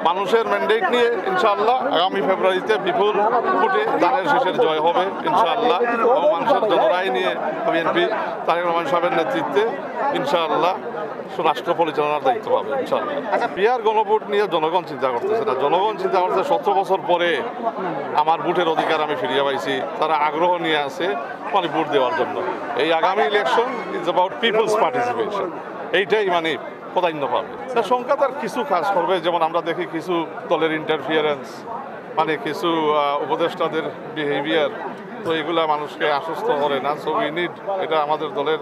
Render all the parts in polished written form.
মানুষের ম্যান্ডেট নিয়ে ইনশাআল্লাহ আগামী ফেব্রুয়ারিতে বিপুল ভোটে ধানের শীষের জয় হবে ইনশাআল্লাহ। এবং মানুষের জনরায় নিয়ে বিএনপি তারেক রহমান সাহেবের নেতৃত্বে ইনশাআল্লাহ রাষ্ট্র পরিচালনার দায়িত্ব পাবে ইনশাআল্লাহ। বিহার গণভোট নিয়ে জনগণ চিন্তা করতেছে না, জনগণ চিন্তা করছে 17 বছর পরে আমার ভোটের অধিকার আমি ফিরিয়ে পাইছি, তারা আগ্রহ নিয়ে আছে মানে ভোট দেওয়ার জন্য। এই আগামী election is about people's participation, এইটাই মানে প্রাধান্য পাবে। সংখ্যা তার কিছু কাজ করবে, যেমন আমরা দেখি কিছু দলের ইন্টারফিয়ারেন্স, মানে কিছু উপদেষ্টাদের বিহেভিয়ার, তো এগুলা মানুষকে আশ্বস্ত করে না। সো উই নিড, এটা আমাদের দলের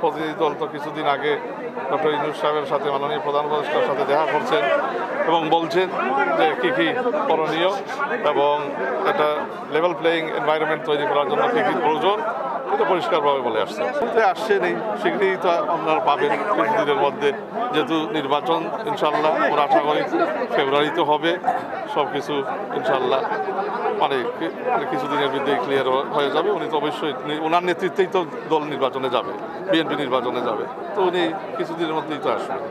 প্রতিনিধি দল তো কিছুদিন আগে ডক্টর ইউনূস সাহেবের সাথে মাননীয় প্রধান উপদেষ্টার সাথে দেখা করছেন এবং বলছেন যে কী কী করণীয় এবং একটা লেভেল প্লেয়িং এনভায়রনমেন্ট তৈরি করার জন্য কী কী প্রয়োজন, এটা পরিষ্কারভাবে বলে আসছে। আসছে নেই, শীঘ্রই তো আপনারা পাবেন কিছুদিনের মধ্যে, যেহেতু নির্বাচন ইনশাল্লাহ আমরা আশা করি ফেব্রুয়ারিতে হবে। সব কিছু ইনশাল্লাহ মানে কিছুদিনের মধ্যেই ক্লিয়ার হয়ে যাবে। উনি তো অবশ্যই ওনার নেতৃত্বেই তো দল নির্বাচনে যাবে, বিএনপি নির্বাচনে যাবে, তো উনি কিছুদিনের মধ্যেই তো আসবেন।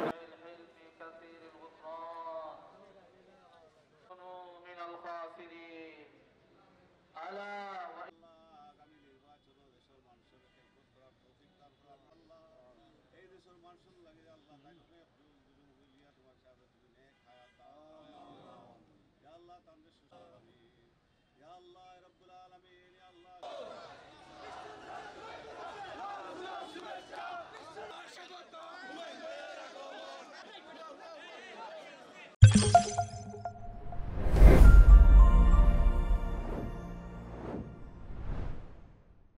আল্লাহ